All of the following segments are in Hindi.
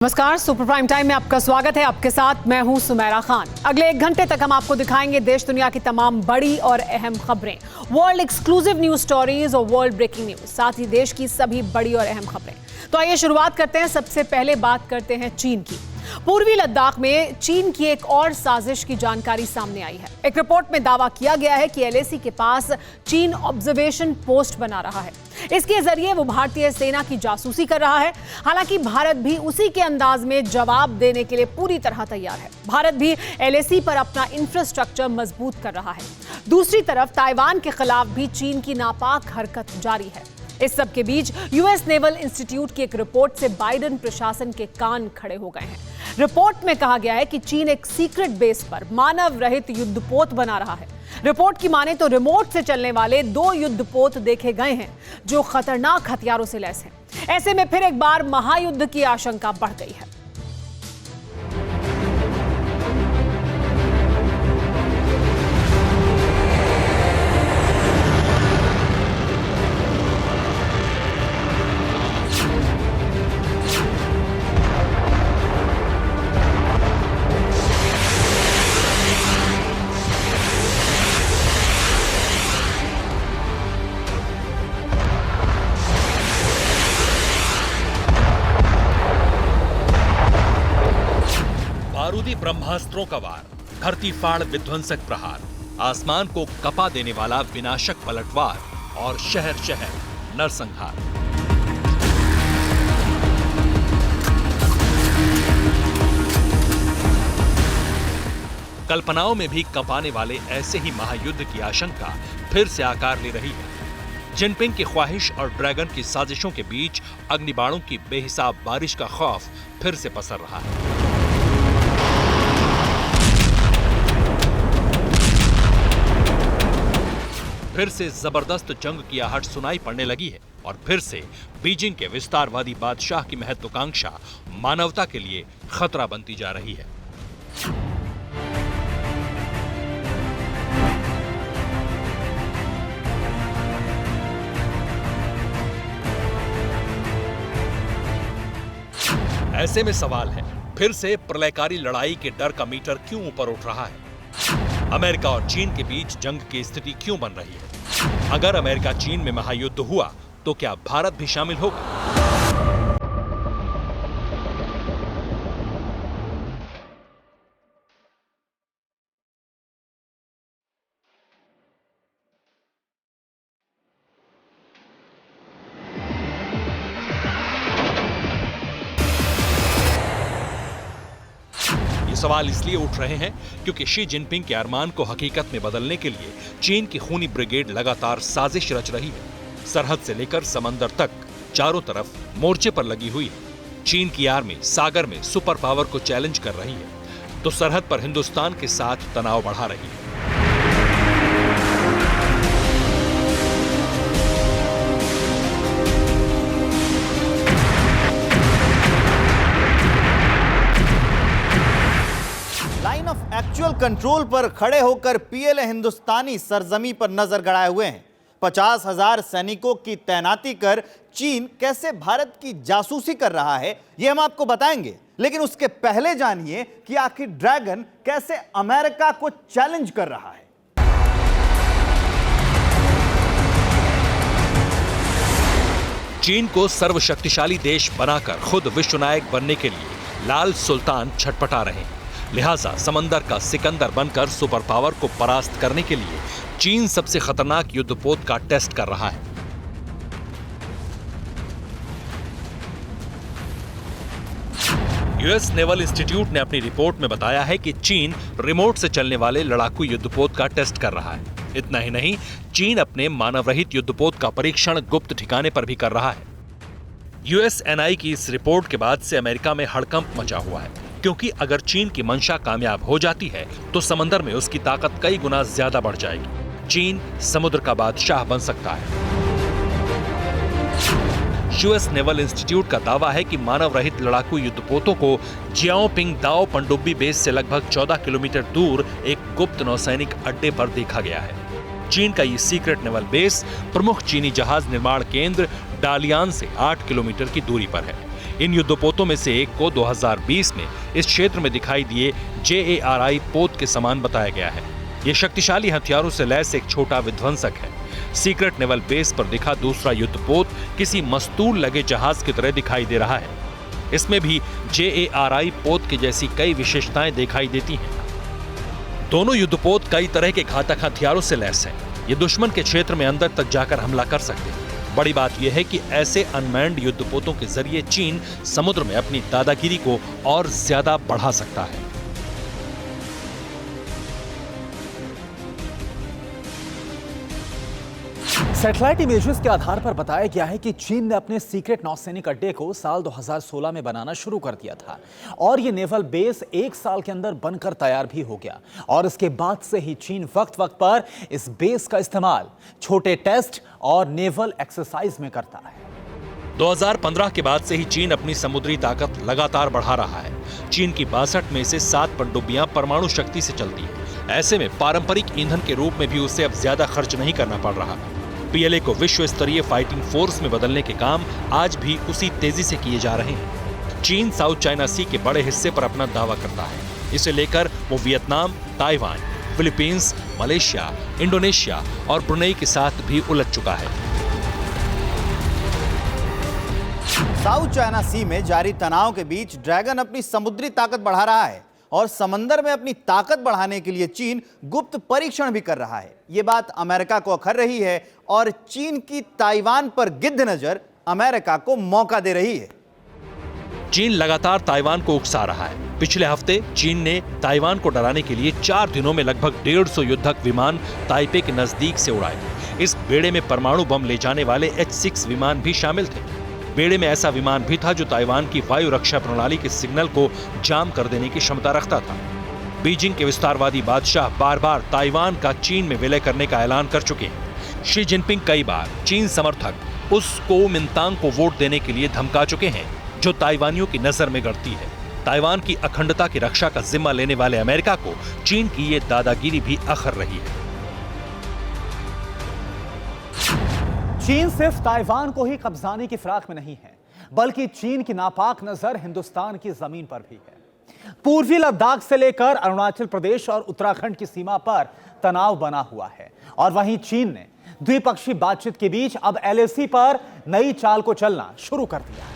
नमस्कार, सुपर प्राइम टाइम में आपका स्वागत है। आपके साथ मैं हूं सुमेरा खान। अगले 1 घंटे तक हम आपको दिखाएंगे देश दुनिया की तमाम बड़ी और अहम खबरें, वर्ल्ड एक्सक्लूसिव न्यूज स्टोरीज और वर्ल्ड ब्रेकिंग न्यूज, साथ ही देश की सभी बड़ी और अहम खबरें। तो आइए शुरुआत करते हैं। सबसे पहले बात करते हैं चीन की। पूर्वी लद्दाख में चीन की एक और साजिश की जानकारी सामने आई है। एक रिपोर्ट में दावा किया गया है कि एलएसी के पास चीन ऑब्जर्वेशन पोस्ट बना रहा है। इसके जरिए वो भारतीय सेना की जासूसी कर रहा है। हालांकि भारत भी उसी के अंदाज में जवाब देने के लिए पूरी तरह तैयार है। भारत भी एलएसी पर अपना इंफ्रास्ट्रक्चर मजबूत कर रहा है। दूसरी तरफ ताइवान के खिलाफ भी चीन की नापाक हरकत जारी है। इस सब के बीच यूएस नेवल इंस्टीट्यूट की एक रिपोर्ट से बाइडेन प्रशासन के कान खड़े हो गए हैं। रिपोर्ट में कहा गया है कि चीन एक सीक्रेट बेस पर मानव रहित युद्धपोत बना रहा है। रिपोर्ट की माने तो रिमोट से चलने वाले 2 युद्धपोत देखे गए हैं जो खतरनाक हथियारों से लैस हैं। ऐसे में फिर एक बार महायुद्ध की आशंका बढ़ गई है। बारूदी ब्रह्मास्त्रों का वार, धरती फाड़ विध्वंसक प्रहार, आसमान को कपा देने वाला विनाशक पलटवार और शहर शहर नरसंहार। कल्पनाओं में भी कंपाने वाले ऐसे ही महायुद्ध की आशंका फिर से आकार ले रही है। जिनपिंग की ख्वाहिश और ड्रैगन की साजिशों के बीच अग्निबाणों की बेहिसाब बारिश का खौफ फिर से पसर रहा है। फिर से जबरदस्त जंग की आहट सुनाई पड़ने लगी है और फिर से बीजिंग के विस्तारवादी बादशाह की महत्वाकांक्षा मानवता के लिए खतरा बनती जा रही है। ऐसे में सवाल है, फिर से प्रलयकारी लड़ाई के डर का मीटर क्यों ऊपर उठ रहा है? अमेरिका और चीन के बीच जंग की स्थिति क्यों बन रही है? अगर अमेरिका चीन में महायुद्ध हुआ तो क्या भारत भी शामिल होगा? सवाल इसलिए उठ रहे हैं क्योंकि शी जिनपिंग के अरमान को हकीकत में बदलने के लिए चीन की खूनी ब्रिगेड लगातार साजिश रच रही है। सरहद से लेकर समंदर तक चारों तरफ मोर्चे पर लगी हुई है। चीन की आर्मी सागर में सुपर पावर को चैलेंज कर रही है तो सरहद पर हिंदुस्तान के साथ तनाव बढ़ा रही है। एक्चुअल कंट्रोल पर खड़े होकर पीएलए हिंदुस्तानी सरजमी पर नजर गड़ाए हुए हैं। 50,000 सैनिकों की तैनाती कर चीन कैसे भारत की जासूसी कर रहा है, यह हम आपको बताएंगे। लेकिन उसके पहले जानिए कि आखिर ड्रैगन कैसे अमेरिका को चैलेंज कर रहा है। चीन को सर्वशक्तिशाली देश बनाकर खुद विश्वनायक बनने के लिए लाल सुल्तान छटपटा रहे हैं। लिहाजा समंदर का सिकंदर बनकर सुपर पावर को परास्त करने के लिए चीन सबसे खतरनाक युद्धपोत का टेस्ट कर रहा है। यूएस नेवल इंस्टीट्यूट ने अपनी रिपोर्ट में बताया है कि चीन रिमोट से चलने वाले लड़ाकू युद्धपोत का टेस्ट कर रहा है। इतना ही नहीं, चीन अपने मानव रहित युद्धपोत का परीक्षण गुप्त ठिकाने पर भी कर रहा है। यूएसएनआई की इस रिपोर्ट के बाद से अमेरिका में हड़कंप मचा हुआ है, क्योंकि अगर चीन की मंशा कामयाब हो जाती है तो समंदर में उसकी ताकत कई गुना ज्यादा बढ़ जाएगी। चीन समुद्र का बादशाह बन सकता है। यूएस नेवल इंस्टीट्यूट का दावा है कि मानव रहित लड़ाकू युद्धपोतों को जियाओपिंग दाओ पनडुब्बी बेस से लगभग 14 किलोमीटर दूर एक गुप्त नौसैनिक अड्डे पर देखा गया है। चीन का ये सीक्रेट नेवल बेस प्रमुख चीनी जहाज निर्माण केंद्र डालियान से 8 किलोमीटर की दूरी पर है। इन युद्धपोतों में से एक को 2020 में इस क्षेत्र में दिखाई दिए JARI पोत के समान बताया गया है। ये शक्तिशाली हथियारों से लैस एक छोटा विध्वंसक है। सीक्रेट नेवल बेस पर दिखा दूसरा युद्धपोत किसी मस्तूल लगे जहाज की तरह दिखाई दे रहा है। इसमें भी JARI पोत की जैसी कई विशेषताएं दिखाई देती हैं। दोनों युद्धपोत कई तरह के घातक हथियारों से लैस हैं। ये दुश्मन के क्षेत्र में अंदर तक जाकर हमला कर सकते हैं। बड़ी बात यह है कि ऐसे अनमैन्ड युद्धपोतों के जरिए चीन समुद्र में अपनी दादागिरी को और ज्यादा बढ़ा सकता है। सैटेलाइट इमेजेस के आधार पर बताया गया है कि चीन ने अपने सीक्रेट नौसैनिक अड्डे को साल 2016 में बनाना शुरू कर दिया था और ये नेवल बेस 1 साल के अंदर बनकर तैयार भी हो गया। और इसके बाद से ही चीन वक्त वक्त पर इस बेस का इस्तेमाल छोटे टेस्ट और नेवल एक्सरसाइज में करता है। 2015 के बाद से ही चीन अपनी समुद्री ताकत लगातार बढ़ा रहा है। चीन की 62 में से 7 पनडुब्बियां परमाणु शक्ति से चलती हैं। ऐसे में पारंपरिक ईंधन के रूप में भी उसे अब ज्यादा खर्च नहीं करना पड़ रहा। PLA को विश्व स्तरीय फाइटिंग फोर्स में बदलने के काम आज भी उसी तेजी से किए जा रहे हैं। चीन साउथ चाइना सी के बड़े हिस्से पर अपना दावा करता है। इसे लेकर वो Vietnam, Taiwan, Philippines, Malaysia, Indonesia और ब्रुनेई के साथ भी उलझ चुका है। साउथ चाइना सी में जारी तनाव के बीच ड्रैगन अपनी समुद्री ताकत बढ़ा रहा है और समंदर में अपनी ताकत बढ़ाने के लिए चीन गुप्त परीक्षण भी कर रहा है। यह बात अमेरिका को अखर रही है और चीन की ताइवान पर गिद्ध नजर अमेरिका को मौका दे रही है। चीन लगातार ताइवान को उकसा रहा है। पिछले हफ्ते चीन ने ताइवान को डराने के लिए 4 दिनों में लगभग 150 युद्धक विमान ताइपे के नजदीक से उड़ाए। इस बेड़े में परमाणु बम ले जाने वाले H-6 विमान भी शामिल थे। बेड़े में ऐसा विमान भी था जो ताइवान की वायु रक्षा प्रणाली के सिग्नल को जाम कर देने की क्षमता रखता था। बीजिंग के विस्तारवादी बादशाह बार बार ताइवान का चीन में विलय करने का ऐलान कर चुके हैं। शी जिनपिंग कई बार चीन समर्थक उस कुओमिंतांग को वोट देने के लिए धमका चुके हैं, जो ताइवानियों की नजर में गड़ती है। ताइवान की अखंडता की रक्षा का जिम्मा लेने वाले अमेरिका को चीन की ये दादागिरी भी अखर रही है। चीन सिर्फ ताइवान को ही कब्जाने की फिराक में नहीं है, बल्कि चीन की नापाक नजर हिंदुस्तान की जमीन पर भी है। पूर्वी लद्दाख से लेकर अरुणाचल प्रदेश और उत्तराखंड की सीमा पर तनाव बना हुआ है और वहीं चीन ने द्विपक्षीय बातचीत के बीच अब LAC पर नई चाल को चलना शुरू कर दिया है।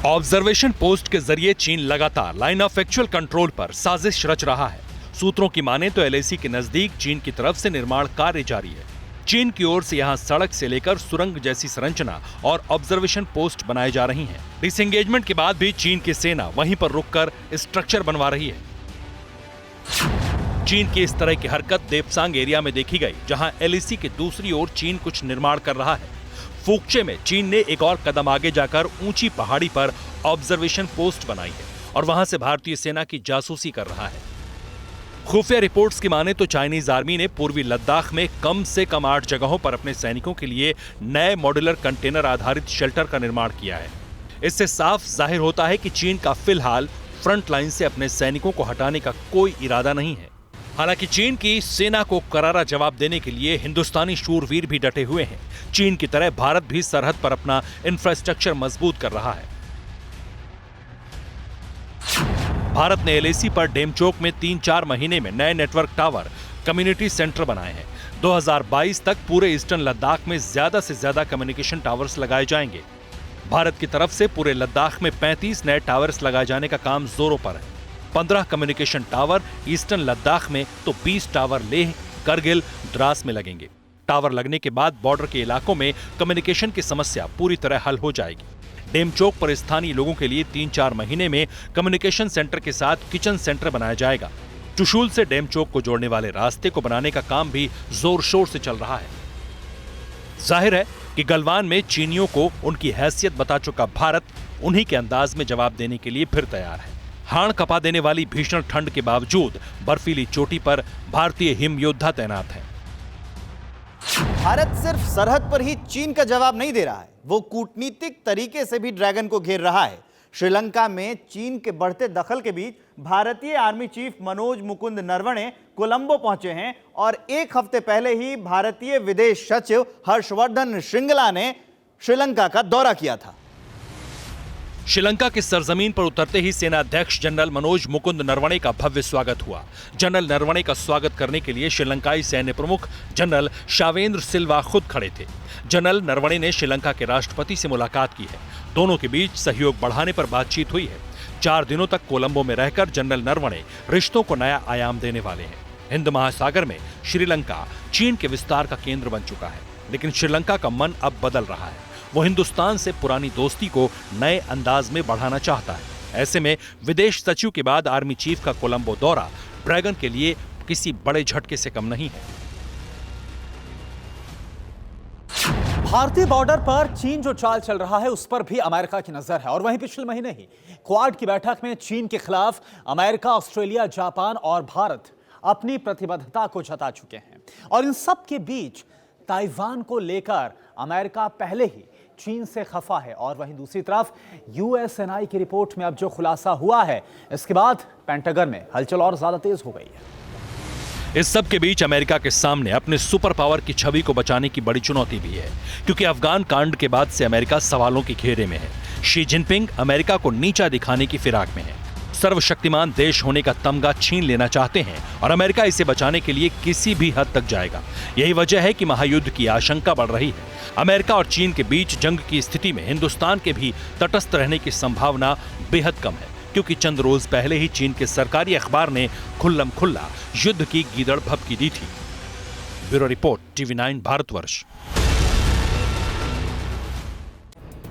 ऑब्जर्वेशन पोस्ट के जरिए चीन लगातार लाइन ऑफ एक्चुअल कंट्रोल पर साजिश रच रहा है। सूत्रों की माने तो LAC के नजदीक चीन की तरफ से निर्माण कार्य जारी है। चीन की ओर से यहां सड़क से लेकर सुरंग जैसी संरचना और ऑब्जर्वेशन पोस्ट बनाए जा रही हैं। डिसएंगेजमेंट के बाद भी चीन की सेना वहीं पर रुककर स्ट्रक्चर बनवा रही है। चीन की इस तरह की हरकत देपसांग एरिया में देखी गई, जहां LAC के दूसरी ओर चीन कुछ निर्माण कर रहा है। फुकचे में चीन ने एक और कदम आगे जाकर ऊंची पहाड़ी पर ऑब्जर्वेशन पोस्ट बनाई है और वहां से भारतीय सेना की जासूसी कर रहा है। खुफिया रिपोर्ट्स की माने तो चाइनीज आर्मी ने पूर्वी लद्दाख में कम से कम 8 जगहों पर अपने सैनिकों के लिए नए मॉड्यूलर कंटेनर आधारित शेल्टर का निर्माण किया है। इससे साफ जाहिर होता है कि चीन का फिलहाल फ्रंट लाइन से अपने सैनिकों को हटाने का कोई इरादा नहीं है। हालांकि चीन की सेना को करारा जवाब देने के लिए हिंदुस्तानी शूरवीर भी डटे हुए हैं। चीन की तरह भारत भी सरहद पर अपना इंफ्रास्ट्रक्चर मजबूत कर रहा है। भारत ने LAC पर डेमचोक में 3-4 महीने में नए नेटवर्क टावर, कम्युनिटी सेंटर बनाए हैं। 2022 तक पूरे ईस्टर्न लद्दाख में ज्यादा से ज्यादा कम्युनिकेशन टावर्स लगाए जाएंगे। भारत की तरफ से पूरे लद्दाख में 35 नए टावर्स लगाए जाने का काम जोरों पर है। 15 कम्युनिकेशन टावर ईस्टर्न लद्दाख में तो 20 टावर लेह, करगिल, द्रास में लगेंगे। टावर लगने के बाद बॉर्डर के इलाकों में कम्युनिकेशन की समस्या पूरी तरह हल हो जाएगी। डेमचोक पर स्थानीय लोगों के लिए 3-4 महीने में कम्युनिकेशन सेंटर के साथ किचन सेंटर बनाया जाएगा। चुशूल से डेमचोक को जोड़ने वाले रास्ते को बनाने का काम भी जोर शोर से चल रहा है। जाहिर है कि गलवान में चीनियों को उनकी हैसियत बता चुका भारत उन्हीं के अंदाज में जवाब देने के लिए फिर तैयार है। हाड़ कपा देने वाली भीषण ठंड के बावजूद बर्फीली चोटी पर भारतीय हिम योद्धा तैनात हैं। भारत सिर्फ सरहद पर ही चीन का जवाब नहीं दे रहा है, वो कूटनीतिक तरीके से भी ड्रैगन को घेर रहा है। श्रीलंका में चीन के बढ़ते दखल के बीच भारतीय आर्मी चीफ मनोज मुकुंद नरवणे कोलंबो पहुंचे हैं और एक हफ्ते पहले ही भारतीय विदेश सचिव हर्षवर्धन श्रृंगला ने श्रीलंका का दौरा किया था। श्रीलंका की सरजमीन पर उतरते ही सेना अध्यक्ष जनरल मनोज मुकुंद नरवणे का भव्य स्वागत हुआ। जनरल नरवणे का स्वागत करने के लिए श्रीलंकाई सैन्य प्रमुख जनरल शावेंद्र सिल्वा खुद खड़े थे। जनरल नरवणे ने श्रीलंका के राष्ट्रपति से मुलाकात की है। दोनों के बीच सहयोग बढ़ाने पर बातचीत हुई है। 4 दिनों तक कोलंबो में रहकर जनरल नरवणे रिश्तों को नया आयाम देने वाले हैं। हिंद महासागर में श्रीलंका चीन के विस्तार का केंद्र बन चुका है, लेकिन श्रीलंका का मन अब बदल रहा है। वो हिंदुस्तान से पुरानी दोस्ती को नए अंदाज में बढ़ाना चाहता है। ऐसे में विदेश सचिव के बाद आर्मी चीफ का कोलंबो दौरा ड्रैगन के लिए किसी बड़े झटके से कम नहीं है। भारतीय बॉर्डर पर चीन जो चाल चल रहा है उस पर भी अमेरिका की नजर है। और वहीं पिछले महीने ही क्वाड की बैठक में चीन के खिलाफ अमेरिका, ऑस्ट्रेलिया, जापान और भारत अपनी प्रतिबद्धता को जता चुके हैं। और इन सब के बीच ताइवान को लेकर अमेरिका पहले ही चीन से खफा है। और वहीं दूसरी तरफ यूएसएनआई की रिपोर्ट में अब जो खुलासा हुआ है, इसके बाद पेंटागन में हलचल और ज्यादा तेज हो गई है। इस सब के बीच अमेरिका के सामने अपने सुपर पावर की छवि को बचाने की बड़ी चुनौती भी है, क्योंकि अफगान कांड के बाद से अमेरिका सवालों के घेरे में है। शी जिनपिंग अमेरिका को नीचा दिखाने की फिराक में है। सर्वशक्तिमान देश होने का तमगा छीन लेना चाहते हैं और अमेरिका इसे बचाने के लिए किसी भी हद तक जाएगा। यही वजह है कि महायुद्ध की आशंका बढ़ रही है। अमेरिका और चीन के बीच जंग की स्थिति में हिंदुस्तान के भी तटस्थ रहने की संभावना बेहद कम है, क्योंकि चंद रोज पहले ही चीन के सरकारी अखबार ने खुल्लम खुल्ला युद्ध की गीदड़ भभकी दी थी। Bureau report, TV9 Bharatvarsh.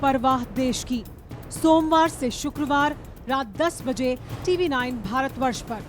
परवाह देश की, सोमवार से शुक्रवार रात 10 बजे TV9 भारतवर्ष पर।